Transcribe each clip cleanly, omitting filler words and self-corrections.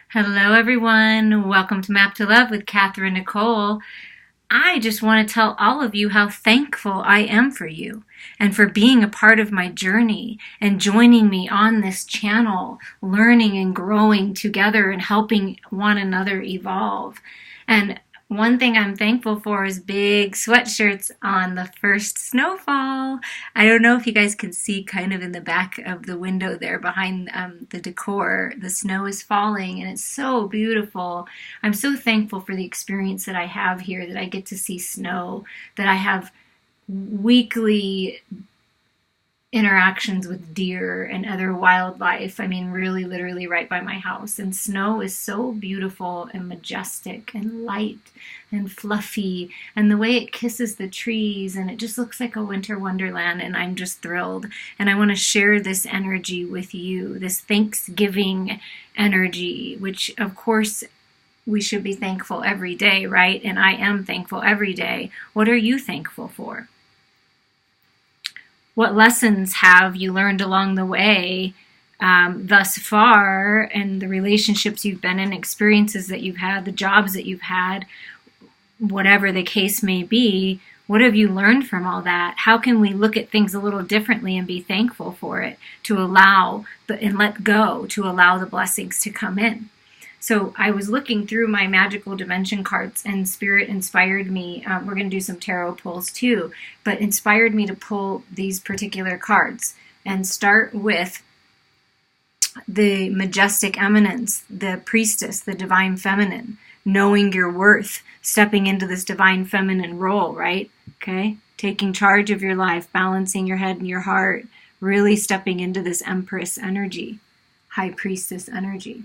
Hello, everyone. Welcome to Map to Love with Katherine Nichole. I just want to tell all of you how thankful I am for you and for being a part of my journey and joining me on this channel, learning and growing together and helping one another evolve. And one thing I'm thankful for is big sweatshirts on the first snowfall. I don't know if you guys can see kind of in the back of the window there behind the decor. The snow is falling and it's so beautiful. I'm so thankful for the experience that I have here, that I get to see snow, that I have weekly interactions with deer and other wildlife. I mean, really, literally right by my house. And snow is so beautiful and majestic and light and fluffy. And the way it kisses the trees, and it just looks like a winter wonderland. And I'm just thrilled. And I want to share this energy with you, this Thanksgiving energy, which, of course, we should be thankful every day, right? And I am thankful every day. What are you thankful for? What lessons have you learned along the way thus far, and the relationships you've been in, experiences that you've had, the jobs that you've had, whatever the case may be? What have you learned from all that? How can we look at things a little differently and be thankful for it, to allow and let go, to allow the blessings to come in? So I was looking through my magical dimension cards, and Spirit inspired me. We're going to do some tarot pulls too, but inspired me to pull these particular cards and start with the majestic eminence, the priestess, the divine feminine, knowing your worth, stepping into this divine feminine role, right? Okay. Taking charge of your life, balancing your head and your heart, really stepping into this empress energy, high priestess energy.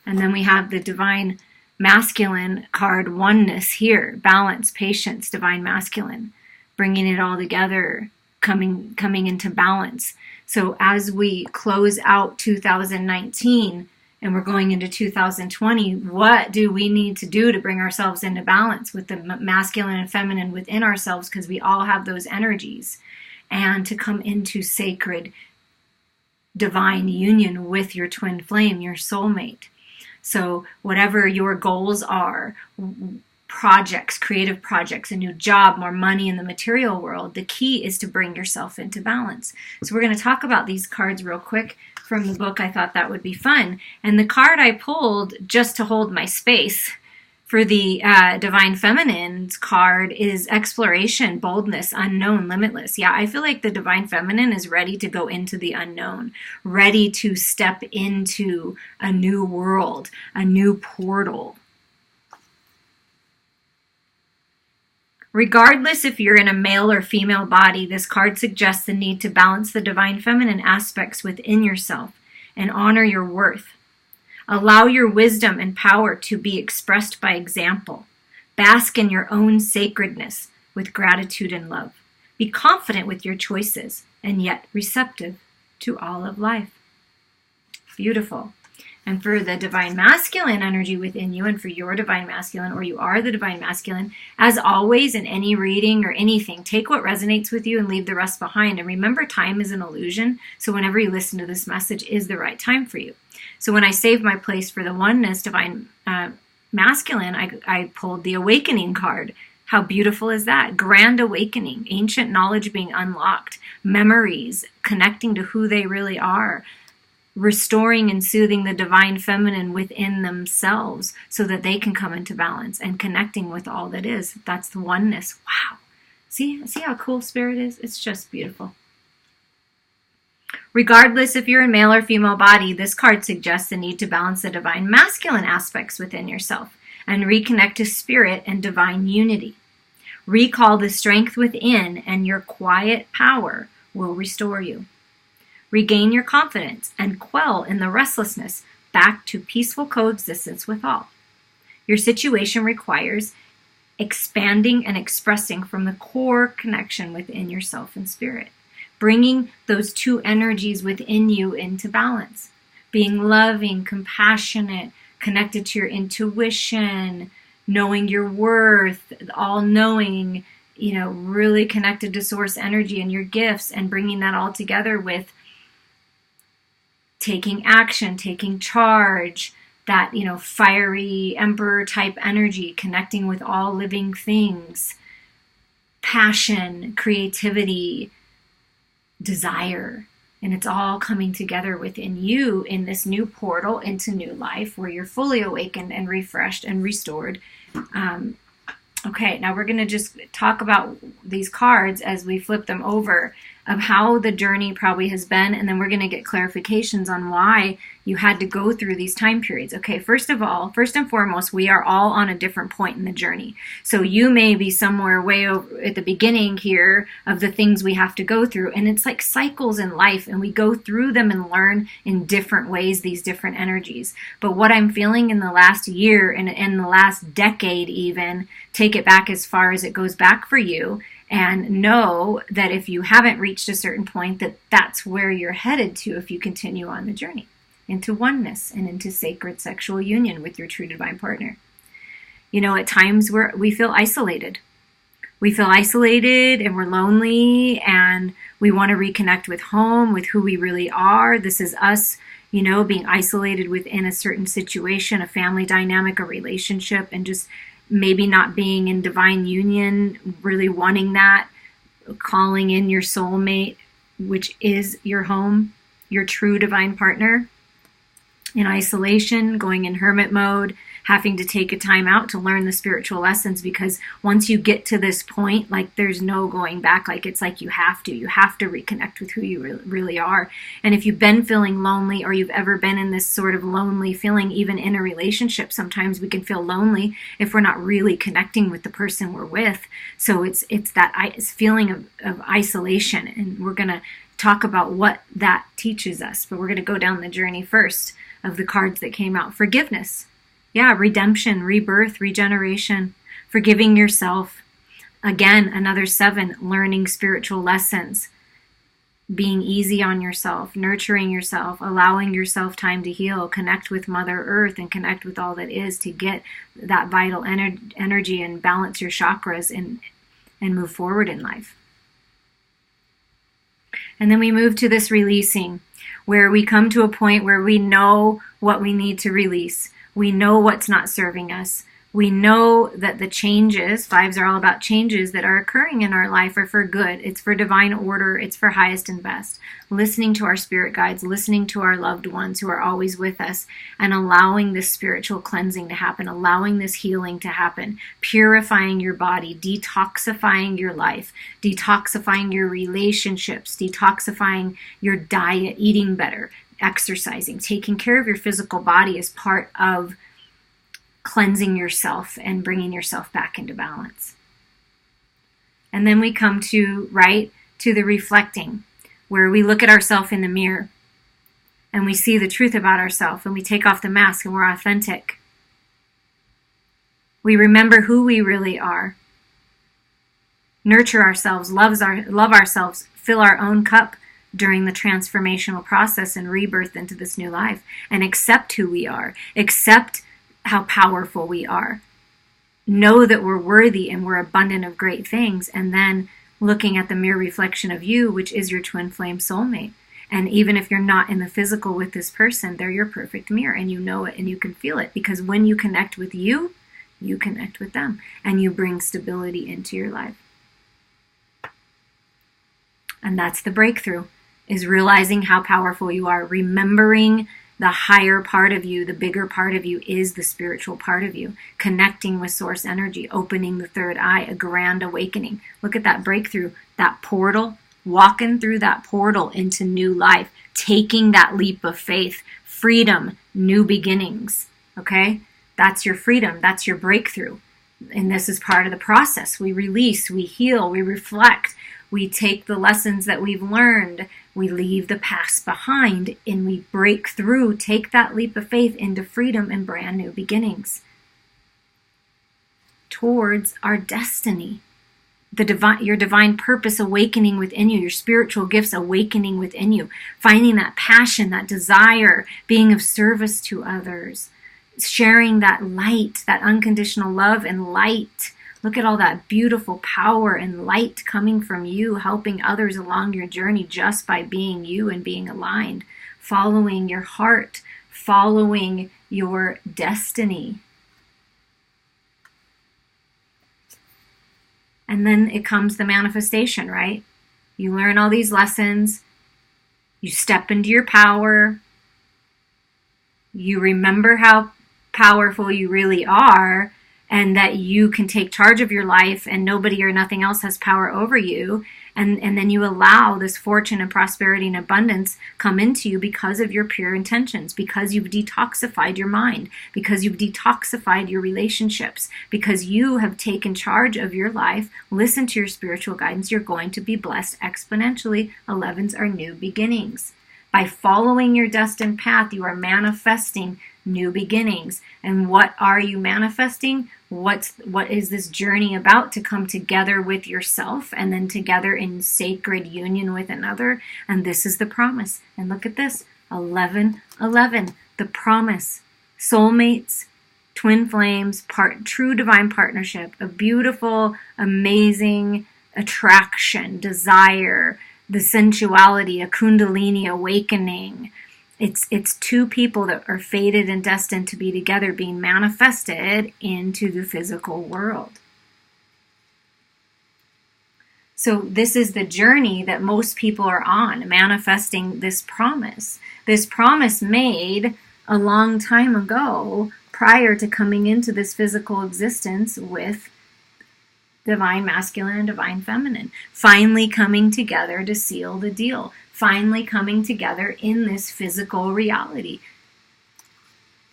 And then we have the divine masculine card, oneness here, balance, patience, divine masculine, bringing it all together, coming into balance. So as we close out 2019 and we're going into 2020, what do we need to do to bring ourselves into balance with the masculine and feminine within ourselves? Because we all have those energies, and to come into sacred divine union with your twin flame, your soulmate. So whatever your goals are, projects, creative projects, a new job, more money in the material world, the key is to bring yourself into balance. So we're going to talk about these cards real quick from the book. I thought that would be fun. And the card I pulled just to hold my space for the Divine Feminine's card is exploration, boldness, unknown, limitless. Yeah, I feel like the Divine Feminine is ready to go into the unknown, ready to step into a new world, a new portal. Regardless if you're in a male or female body, this card suggests the need to balance the Divine Feminine aspects within yourself and honor your worth. Allow your wisdom and power to be expressed by example. Bask in your own sacredness with gratitude and love. Be confident with your choices and yet receptive to all of life. Beautiful. And for the divine masculine energy within you, and for your divine masculine, or you are the divine masculine, as always in any reading or anything, take what resonates with you and leave the rest behind. And remember, time is an illusion. So whenever you listen to this message is the right time for you. So when I saved my place for the oneness, divine masculine, I pulled the awakening card. How beautiful is that? Grand awakening, ancient knowledge being unlocked, memories, connecting to who they really are, restoring and soothing the divine feminine within themselves so that they can come into balance and connecting with all that is. That's the oneness. Wow. See how cool Spirit is? It's just beautiful. Regardless if you're in male or female body, this card suggests the need to balance the divine masculine aspects within yourself and reconnect to Spirit and divine unity. Recall the strength within, and your quiet power will restore you. Regain your confidence and quell in the restlessness back to peaceful coexistence with all. Your situation requires expanding and expressing from the core connection within yourself and Spirit, bringing those two energies within you into balance, being loving, compassionate, connected to your intuition, knowing your worth, all-knowing, really connected to source energy and your gifts, and bringing that all together with taking action, taking charge, that, fiery emperor type energy, connecting with all living things, passion, creativity, desire. And it's all coming together within you in this new portal into new life where you're fully awakened and refreshed and restored. Okay, now we're going to just talk about these cards as we flip them over of how the journey probably has been, and then we're going to get clarifications on why you had to go through these time periods. Okay, first and foremost, we are all on a different point in the journey. So you may be somewhere way over at the beginning here of the things we have to go through, and it's like cycles in life, and we go through them and learn in different ways these different energies. But what I'm feeling in the last year and in the last decade even, take it back as far as it goes back for you, and know that if you haven't reached a certain point, that's where you're headed to if you continue on the journey into oneness and into sacred sexual union with your true divine partner. At times we feel isolated. We feel isolated and we're lonely and we want to reconnect with home, with who we really are. This is us, being isolated within a certain situation, a family dynamic, a relationship, and just maybe not being in divine union, really wanting that, calling in your soulmate, which is your home, your true divine partner. In isolation, going in hermit mode, having to take a time out to learn the spiritual lessons, because once you get to this point, there's no going back. It's like you have to reconnect with who you really are. And if you've been feeling lonely, or you've ever been in this sort of lonely feeling, even in a relationship, sometimes we can feel lonely if we're not really connecting with the person we're with. So it's that feeling of isolation, and we're going to talk about what that teaches us. But we're going to go down the journey first of the cards that came out. Forgiveness. Yeah, redemption, rebirth, regeneration, forgiving yourself. Again, another 7, learning spiritual lessons, being easy on yourself, nurturing yourself, allowing yourself time to heal, connect with Mother Earth and connect with all that is to get that vital energy and balance your chakras and move forward in life. And then we move to this releasing, where we come to a point where we know what we need to release. We know what's not serving us. We know that the changes, 5s are all about changes that are occurring in our life, are for good. It's for divine order. It's for highest and best. Listening to our spirit guides, listening to our loved ones who are always with us, and allowing this spiritual cleansing to happen, allowing this healing to happen, purifying your body, detoxifying your life, detoxifying your relationships, detoxifying your diet, eating better, exercising, taking care of your physical body is part of cleansing yourself and bringing yourself back into balance. And then we come to the reflecting, where we look at ourselves in the mirror and we see the truth about ourselves, and we take off the mask and we're authentic. We remember who we really are, nurture ourselves, love ourselves, fill our own cup during the transformational process and rebirth into this new life, and accept who we are, accept how powerful we are, know that we're worthy and we're abundant of great things, and then looking at the mirror reflection of you, which is your twin flame soulmate. And even if you're not in the physical with this person, they're your perfect mirror, and you know it and you can feel it, because when you connect with you, you connect with them and you bring stability into your life. And that's the breakthrough, is realizing how powerful you are, remembering the higher part of you, the bigger part of you is the spiritual part of you, connecting with source energy, opening the third eye, a grand awakening. Look at that breakthrough, that portal, walking through that portal into new life, taking that leap of faith, freedom, new beginnings, okay? That's your freedom, that's your breakthrough. And this is part of the process. We release, we heal, we reflect, we take the lessons that we've learned, we leave the past behind, and we break through, take that leap of faith into freedom and brand new beginnings towards our destiny. Your divine purpose awakening within you, your spiritual gifts awakening within you, finding that passion, that desire, being of service to others, sharing that light, that unconditional love and light. Look at all that beautiful power and light coming from you, helping others along your journey just by being you and being aligned, following your heart, following your destiny. And then it comes the manifestation, right? You learn all these lessons. You step into your power. You remember how powerful you really are, and that you can take charge of your life and nobody or nothing else has power over you. And then you allow this fortune and prosperity and abundance come into you because of your pure intentions, because you've detoxified your mind, because you've detoxified your relationships, because you have taken charge of your life. Listen to your spiritual guidance. You're going to be blessed exponentially. 11s are new beginnings. By following your destined path, you are manifesting new beginnings. And what are you manifesting? What is this journey about? To come together with yourself and then together in sacred union with another. And this is the promise. And look at this, 11:11, the promise. Soulmates, twin flames, true divine partnership, a beautiful, amazing attraction, desire, the sensuality, a kundalini awakening. It's two people that are fated and destined to be together, being manifested into the physical world. So this is the journey that most people are on, manifesting this promise. This promise made a long time ago, prior to coming into this physical existence with divine masculine and divine feminine, finally coming together to seal the deal, finally coming together in this physical reality.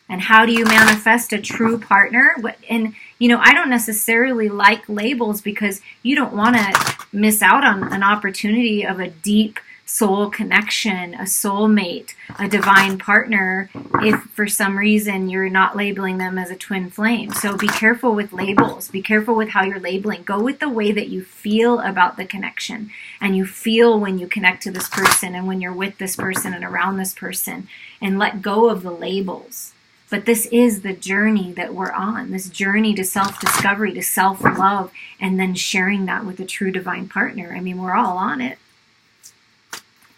And how do you manifest a true partner? And, I don't necessarily like labels, because you don't want to miss out on an opportunity of a deep soul connection, a soulmate, a divine partner, if for some reason you're not labeling them as a twin flame. So be careful with labels. Be careful with how you're labeling. Go with the way that you feel about the connection, and you feel when you connect to this person and when you're with this person and around this person, and let go of the labels. But this is the journey that we're on, this journey to self-discovery, to self-love, and then sharing that with a true divine partner. I mean, we're all on it.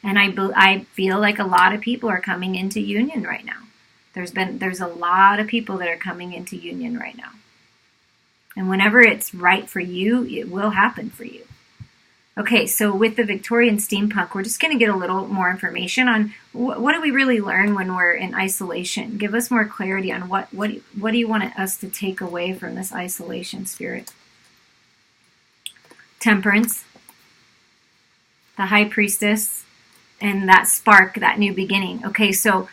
And I feel like a lot of people are coming into union right now. There's a lot of people that are coming into union right now. And whenever it's right for you, it will happen for you. Okay, so with the Victorian steampunk, we're just going to get a little more information on what do we really learn when we're in isolation. Give us more clarity on what do you want us to take away from this isolation, Spirit? Temperance, the High Priestess, and that spark, that new beginning. Okay, so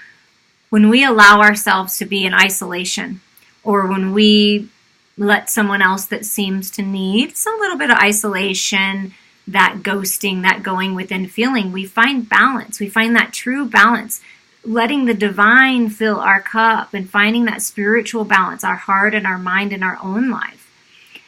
when we allow ourselves to be in isolation, or when we let someone else that seems to need some little bit of isolation, that ghosting, that going within feeling, we find balance. We find that true balance, letting the divine fill our cup and finding that spiritual balance, our heart and our mind in our own life,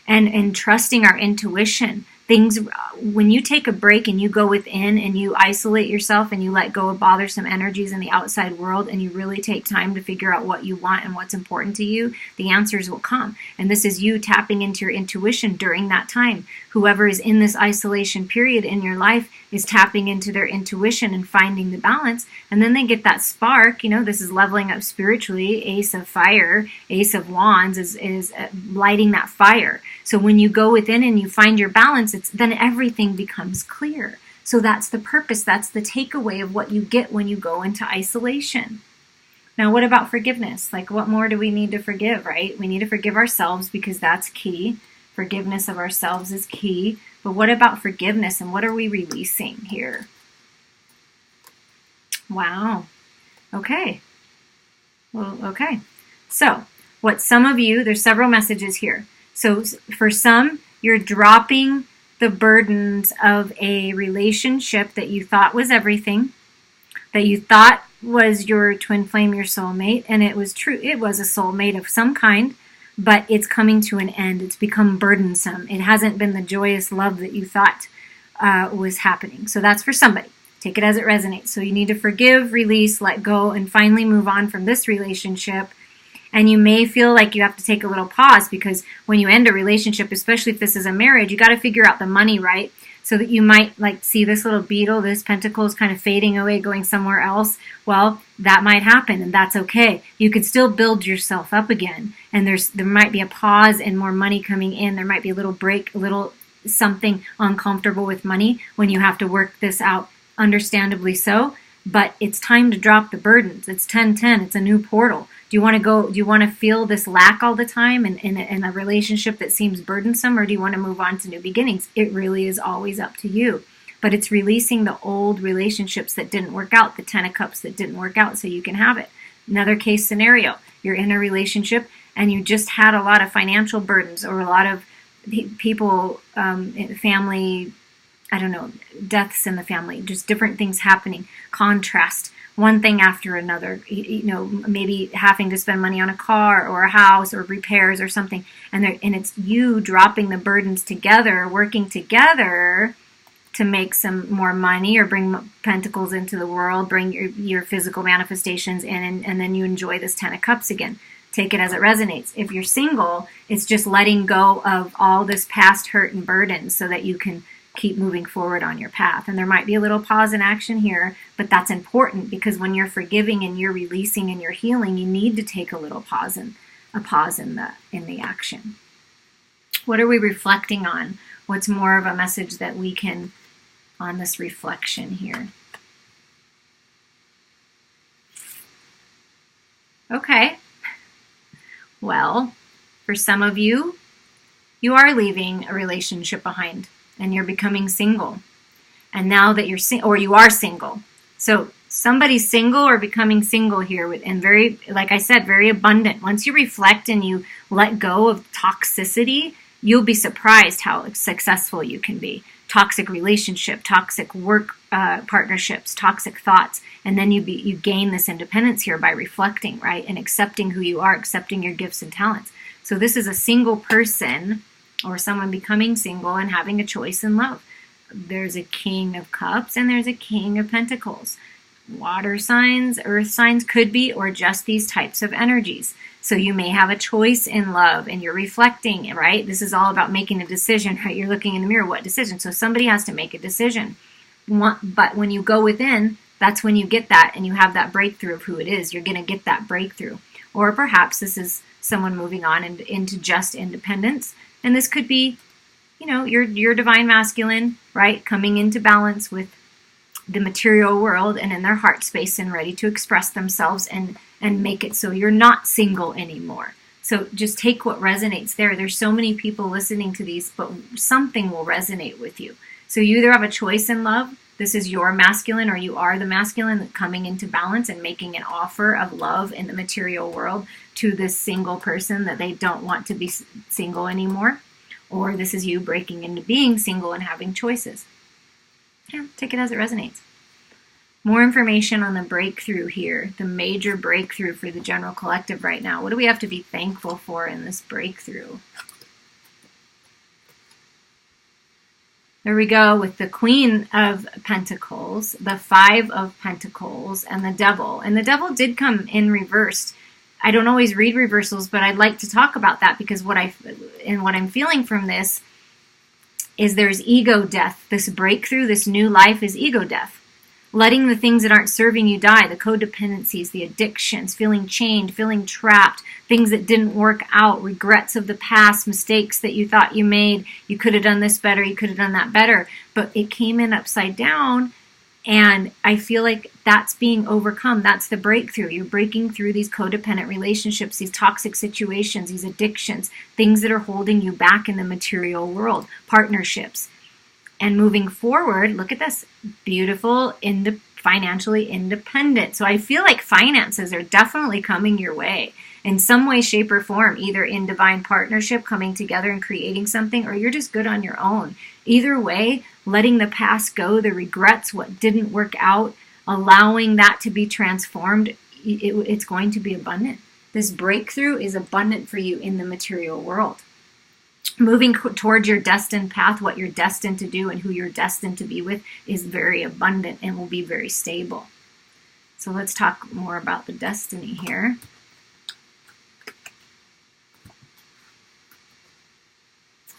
and trusting our intuition. Things, when you take a break and you go within and you isolate yourself and you let go of bothersome energies in the outside world, and you really take time to figure out what you want and what's important to you, the answers will come. And this is you tapping into your intuition during that time. Whoever is in this isolation period in your life is tapping into their intuition and finding the balance. And then they get that spark. This is leveling up spiritually. Ace of fire, Ace of wands is lighting that fire. So when you go within and you find your balance, then everything becomes clear. So that's the purpose. That's the takeaway of what you get when you go into isolation. Now, what about forgiveness? Like, what more do we need to forgive, right? We need to forgive ourselves, because that's key. Forgiveness of ourselves is key. But what about forgiveness, and what are we releasing here? Wow. Okay. Well, okay. So, what some of you, there's several messages here. So for some, you're dropping the burdens of a relationship that you thought was everything, that you thought was your twin flame, your soulmate, and it was true. It was a soulmate of some kind, but it's coming to an end. It's become burdensome. It hasn't been the joyous love that you thought was happening. So that's for somebody. Take it as it resonates. So you need to forgive, release, let go, and finally move on from this relationship. And you may feel like you have to take a little pause, because when you end a relationship, especially if this is a marriage, you got to figure out the money, right? so that you might like see this little beetle, this pentacle is kind of fading away, going somewhere else. Well, that might happen, and that's okay. You could still build yourself up again, and there might be a pause and more money coming in. There might be a little break, a little something uncomfortable with money when you have to work this out, understandably so. But it's time to drop the burdens. It's 10-10. It's a new portal. Do you want to go? Do you want to feel this lack all the time in a relationship that seems burdensome, or do you want to move on to new beginnings? It really is always up to you. But it's releasing the old relationships that didn't work out, the 10 of Cups that didn't work out, so you can have it. Another case scenario, you're in a relationship and you just had a lot of financial burdens, or a lot of people, family, I don't know, deaths in the family, just different things happening, contrast, one thing after another, maybe having to spend money on a car or a house or repairs or something, and it's you dropping the burdens together, working together to make some more money or bring pentacles into the world, bring your physical manifestations in, and then you enjoy this 10 of Cups again. Take it as it resonates. If you're single, it's just letting go of all this past hurt and burden so that you can keep moving forward on your path. And there might be a little pause in action here, but that's important, because when you're forgiving and you're releasing and you're healing, you need to take a little pause in the action. What are we reflecting on? What's more of a message that we can on this reflection here? Okay. Well, for some of you, you are leaving a relationship behind and you're becoming single. And now that you're or you are single. So somebody's single or becoming single here, and very, like I said, very abundant. Once you reflect and you let go of toxicity, you'll be surprised how successful you can be. Toxic relationship, toxic work partnerships, toxic thoughts, and then you gain this independence here by reflecting, right, and accepting who you are, accepting your gifts and talents. So this is a single person or someone becoming single and having a choice in love. There's a King of Cups and there's a King of Pentacles. Water signs, earth signs could be, or just these types of energies. So you may have a choice in love and you're reflecting, right? This is all about making a decision, right? You're looking in the mirror, what decision? So somebody has to make a decision. But when you go within, that's when you get that and you have that breakthrough of who it is. You're going to get that breakthrough. Or perhaps this is someone moving on into just independence. And this could be, your divine masculine, right? Coming into balance with the material world and in their heart space and ready to express themselves and make it so you're not single anymore. So just take what resonates there. There's so many people listening to these, but something will resonate with you. So you either have a choice in love, this is your masculine, or you are the masculine coming into balance and making an offer of love in the material world to this single person that they don't want to be single anymore. Or this is you breaking into being single and having choices. Yeah, take it as it resonates. More information on the breakthrough here, the major breakthrough for the general collective right now. What do we have to be thankful for in this breakthrough? There we go with the Queen of Pentacles, the Five of Pentacles, and the Devil. And the Devil did come in reversed. I don't always read reversals, but I'd like to talk about that because what I'm feeling from this is there's ego death. This breakthrough, this new life is ego death. Letting the things that aren't serving you die, the codependencies, the addictions, feeling chained, feeling trapped, things that didn't work out, regrets of the past, mistakes that you thought you made. You could have done this better, you could have done that better, but it came in upside down. And I feel like that's being overcome. That's the breakthrough. You're breaking through these codependent relationships, these toxic situations, these addictions, things that are holding you back in the material world, partnerships. And moving forward, look at this, beautiful, financially independent. So I feel like finances are definitely coming your way in some way, shape, or form, either in divine partnership, coming together and creating something, or you're just good on your own. Either way, letting the past go, the regrets, what didn't work out, allowing that to be transformed, it's going to be abundant. This breakthrough is abundant for you in the material world. Moving towards your destined path, what you're destined to do and who you're destined to be with is very abundant and will be very stable. So let's talk more about the destiny here.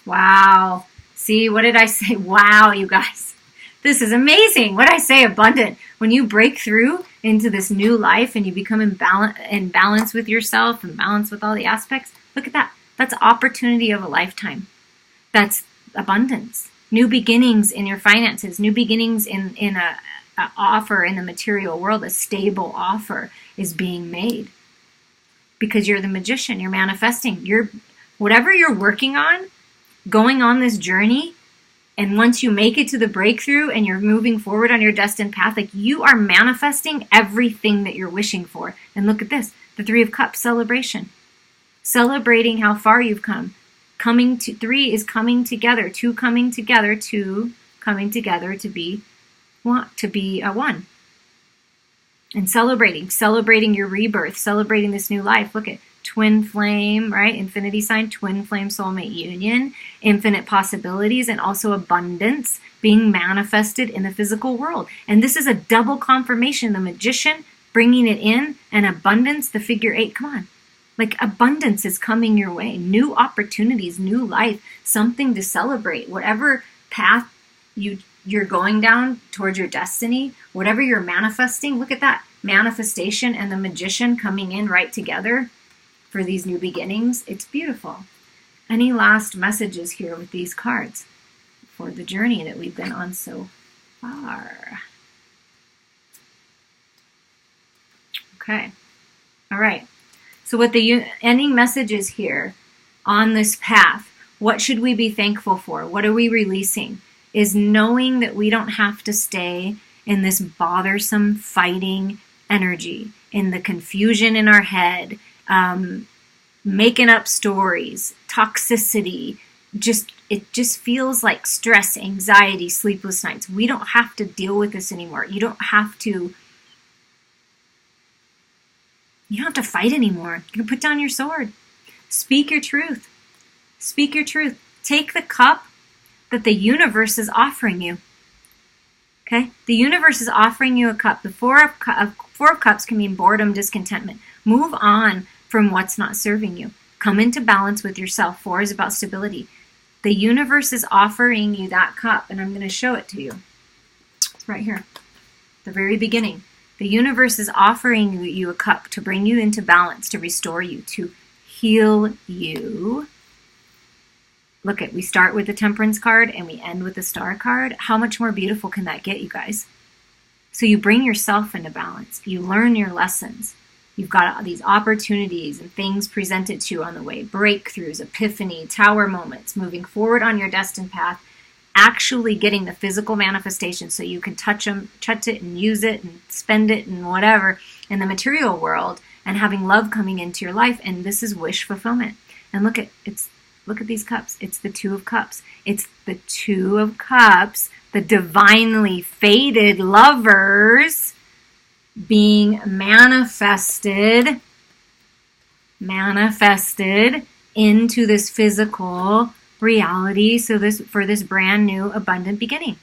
Wow. See, what did I say? Wow, you guys. This is amazing. What did I say? Abundant. When you break through into this new life and you become in balance with yourself and balance with all the aspects, look at that. That's opportunity of a lifetime. That's abundance. New beginnings in your finances, new beginnings in a offer in the material world, a stable offer is being made. Because you're the magician, you're manifesting. Whatever you're working on, going on this journey, and once you make it to the breakthrough and you're moving forward on your destined path, like you are manifesting everything that you're wishing for. And look at this, the Three of Cups celebration. Celebrating how far you've come. Three is coming together, two coming together to be one. And celebrating your rebirth, celebrating this new life. Look at twin flame, right? Infinity sign, twin flame soulmate union, infinite possibilities, and also abundance being manifested in the physical world. And this is a double confirmation. The magician bringing it in, and abundance, the figure 8. Come on. Like abundance is coming your way. New opportunities, new life, something to celebrate. Whatever path you're going down towards your destiny, whatever you're manifesting, look at that. Manifestation and the magician coming in right together for these new beginnings. It's beautiful. Any last messages here with these cards for the journey that we've been on so far? Okay. All right. So what the ending message is here on this path, what should we be thankful for? What are we releasing? Is knowing that we don't have to stay in this bothersome fighting energy, in the confusion in our head, making up stories, toxicity. It just feels like stress, anxiety, sleepless nights. We don't have to deal with this anymore. You don't have to fight anymore. You can put down your sword. Speak your truth. Speak your truth. Take the cup that the universe is offering you. Okay? The universe is offering you a cup. The Four of Cups can mean boredom, discontentment. Move on from what's not serving you. Come into balance with yourself. 4 is about stability. The universe is offering you that cup, and I'm going to show it to you. It's right here. The very beginning. The universe is offering you a cup to bring you into balance, to restore you, to heal you. Look we start with the Temperance card and we end with the Star card. How much more beautiful can that get, you guys? So you bring yourself into balance. You learn your lessons. You've got these opportunities and things presented to you on the way. Breakthroughs, epiphany, tower moments, moving forward on your destined path. Actually getting the physical manifestation so you can touch it and use it and spend it and whatever in the material world, and having love coming into your life. And this is wish fulfillment. And look at these cups. It's the Two of Cups. It's the Two of Cups, the divinely fated lovers being manifested into this physical reality. So for this brand new abundant beginning.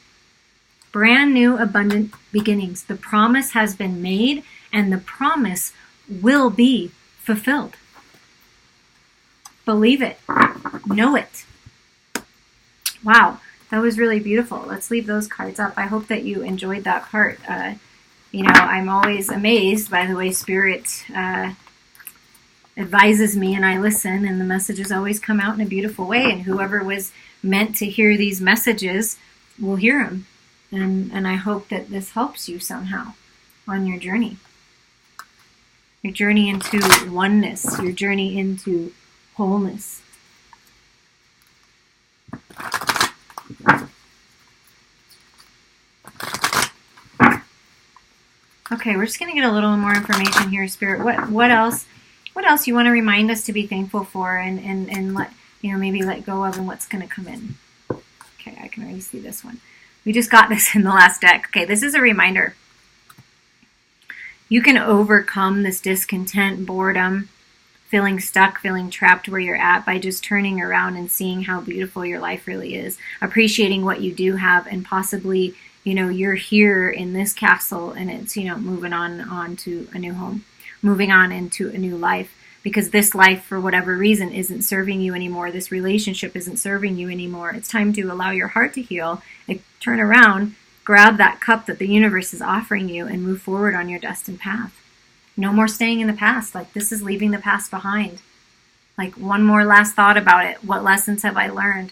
Brand new abundant beginnings. The promise has been made, and the promise will be fulfilled. Believe it. Know it. Wow, that was really beautiful. Let's leave those cards up. I hope that you enjoyed that part. I'm always amazed by the way Spirit advises me, and I listen, and the messages always come out in a beautiful way, and whoever was meant to hear these messages will hear them. And I hope that this helps you somehow on your journey. Your journey into oneness, your journey into wholeness. Okay, we're just going to get a little more information here, Spirit. What else you want to remind us to be thankful for, and let maybe let go of, and what's going to come in? Okay, I can already see this one. We just got this in the last deck. Okay, this is a reminder. You can overcome this discontent, boredom, feeling stuck, feeling trapped where you're at by just turning around and seeing how beautiful your life really is, appreciating what you do have, and possibly, you're here in this castle, and it's, moving on to a new home, moving on into a new life. because this life, for whatever reason, isn't serving you anymore. This relationship isn't serving you anymore. It's time to allow your heart to heal. Like, turn around, grab that cup that the universe is offering you, and move forward on your destined path. No more staying in the past. Like, this is leaving the past behind. Like, one more last thought about it. What lessons have I learned?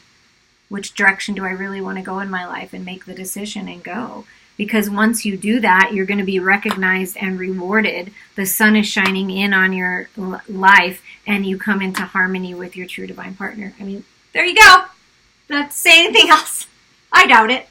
Which direction do I really want to go in my life? And make the decision and go. Because once you do that, you're going to be recognized and rewarded. The sun is shining in on your life, and you come into harmony with your true divine partner. I mean, there you go. Not to say anything else. I doubt it.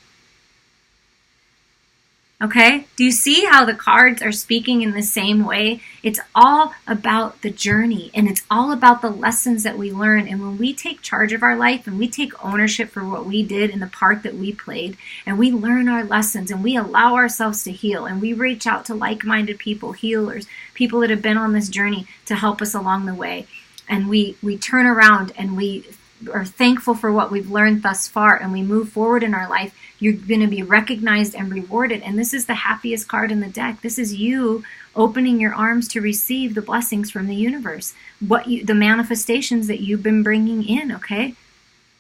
Okay? Do you see how the cards are speaking in the same way? It's all about the journey, and it's all about the lessons that we learn. And when we take charge of our life and we take ownership for what we did and the part that we played, and we learn our lessons and we allow ourselves to heal, and we reach out to like-minded people, healers, people that have been on this journey to help us along the way, and we turn around and we are thankful for what we've learned thus far, and we move forward in our life, you're going to be recognized and rewarded. And this is the happiest card in the deck. This is you opening your arms to receive the blessings from the universe, the manifestations that you've been bringing in, okay?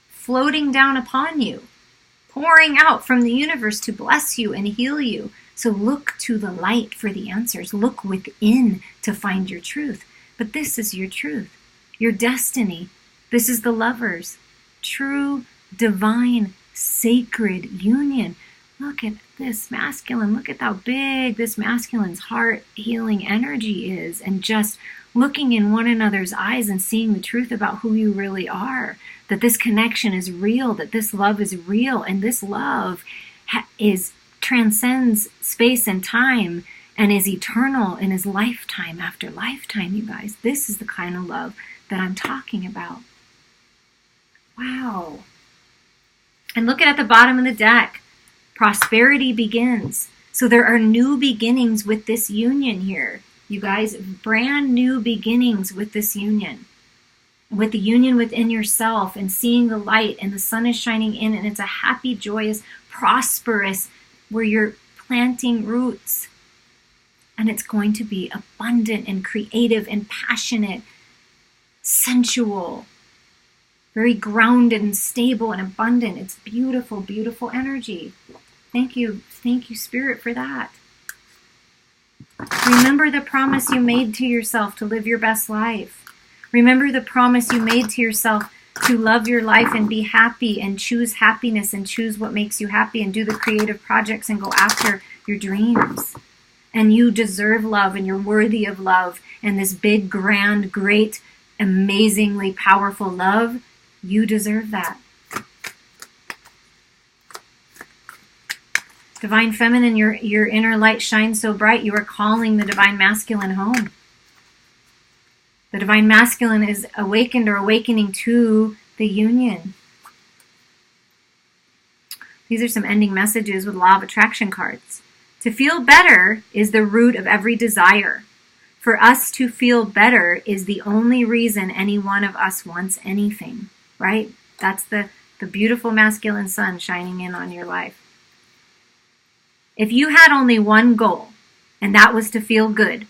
Floating down upon you, pouring out from the universe to bless you and heal you. So look to the light for the answers. Look within to find your truth. But this is your truth, your destiny. This is the Lovers, true, divine, sacred union. Look at this masculine. Look at how big this masculine's heart healing energy is. And just looking in one another's eyes and seeing the truth about who you really are. That this connection is real. That this love is real. And this love transcends space and time and is eternal and is lifetime after lifetime, you guys. This is the kind of love that I'm talking about. Wow. And look at the bottom of the deck. Prosperity begins. So there are new beginnings with this union here. You guys, brand new beginnings with this union. With the union within yourself and seeing the light, and the sun is shining in, and it's a happy, joyous, prosperous, where you're planting roots. And it's going to be abundant and creative and passionate, sensual, very grounded and stable and abundant. It's beautiful, beautiful energy. Thank you, Spirit, for that. Remember the promise you made to yourself to live your best life. Remember the promise you made to yourself to love your life and be happy and choose happiness and choose what makes you happy and do the creative projects and go after your dreams. And you deserve love, and you're worthy of love. And this big, grand, great, amazingly powerful love, you deserve that. Divine Feminine, your inner light shines so bright, you are calling the Divine Masculine home. The Divine Masculine is awakened or awakening to the union. These are some ending messages with Law of Attraction cards. To feel better is the root of every desire. For us to feel better is the only reason any one of us wants anything. Right? That's the beautiful masculine sun shining in on your life. If you had only one goal, and that was to feel good,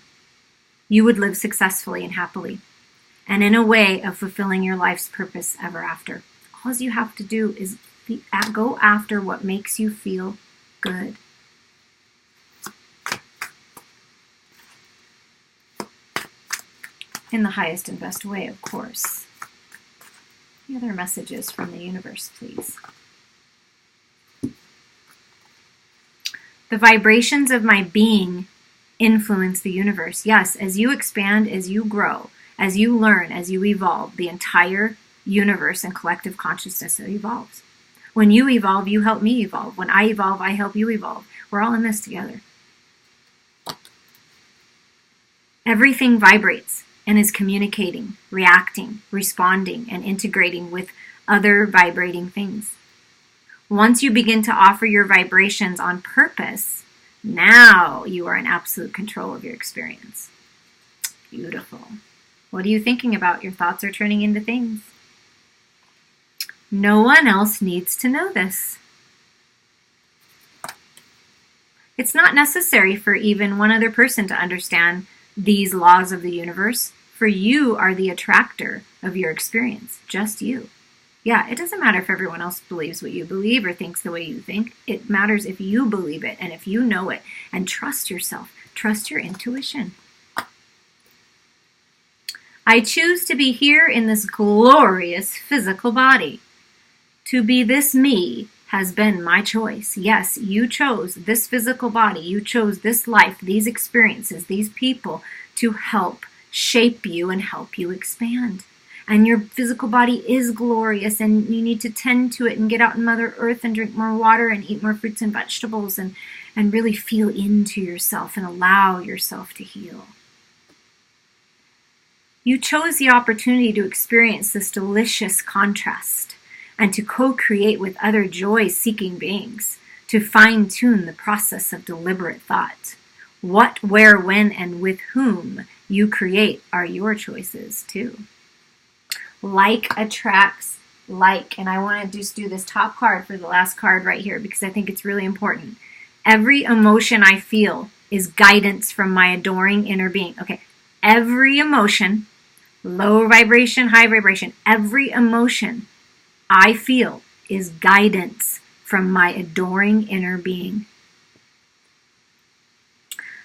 you would live successfully and happily, and in a way of fulfilling your life's purpose ever after. All you have to do is go after what makes you feel good. In the highest and best way, of course. Any other messages from the universe, please? The vibrations of my being influence the universe. Yes, as you expand, as you grow, as you learn, as you evolve, the entire universe and collective consciousness evolves. When you evolve, you help me evolve. When I evolve, I help you evolve. We're all in this together. Everything vibrates and is communicating, reacting, responding, and integrating with other vibrating things. Once you begin to offer your vibrations on purpose, now you are in absolute control of your experience. Beautiful. What are you thinking about? Your thoughts are turning into things. No one else needs to know this. It's not necessary for even one other person to understand these laws of the universe For you are the attractor of your experience, just you. Yeah, it doesn't matter if everyone else believes what you believe or thinks the way you think. It matters if you believe it and if you know it, and trust yourself. Trust your intuition. I choose to be here in this glorious physical body. To be this me has been my choice. Yes, you chose this physical body. You chose this life, these experiences, these people to help shape you and help you expand. And your physical body is glorious, and you need to tend to it and get out in Mother Earth and drink more water and eat more fruits and vegetables and really feel into yourself and allow yourself to heal. You chose the opportunity to experience this delicious contrast and to co-create with other joy-seeking beings, to fine-tune the process of deliberate thought. What, where, when, and with whom you create are your choices too. Like attracts like, and I want to just do this top card for the last card right here because I think it's really important. Every emotion I feel is guidance from my adoring inner being. Okay, every emotion, low vibration, high vibration, every emotion I feel is guidance from my adoring inner being.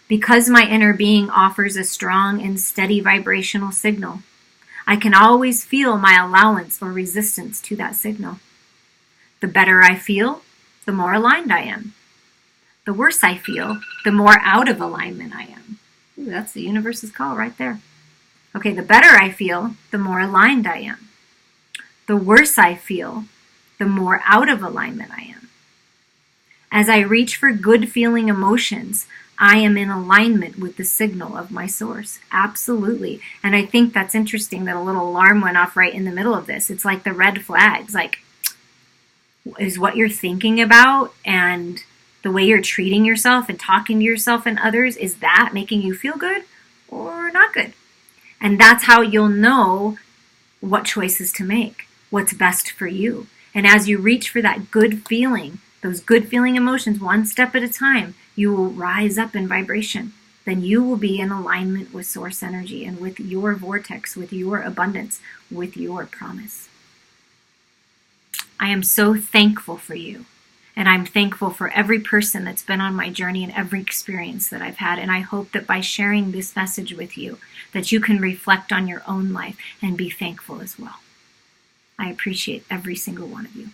Because my inner being offers a strong and steady vibrational signal, I can always feel my allowance or resistance to that signal. The better I feel, the more aligned I am. The worse I feel, the more out of alignment I am. Ooh, that's the universe's call right there. Okay, the better I feel, the more aligned I am. The worse I feel, the more out of alignment I am. As I reach for good feeling emotions, I am in alignment with the signal of my source. Absolutely. And I think that's interesting that a little alarm went off right in the middle of this. It's like the red flags. Like, is what you're thinking about and the way you're treating yourself and talking to yourself and others, is that making you feel good or not good? And that's how you'll know what choices to make, what's best for you. And as you reach for that good feeling, those good feeling emotions, one step at a time, you will rise up in vibration. Then you will be in alignment with source energy and with your vortex, with your abundance, with your promise. I am so thankful for you. And I'm thankful for every person that's been on my journey and every experience that I've had. And I hope that by sharing this message with you, that you can reflect on your own life and be thankful as well. I appreciate every single one of you.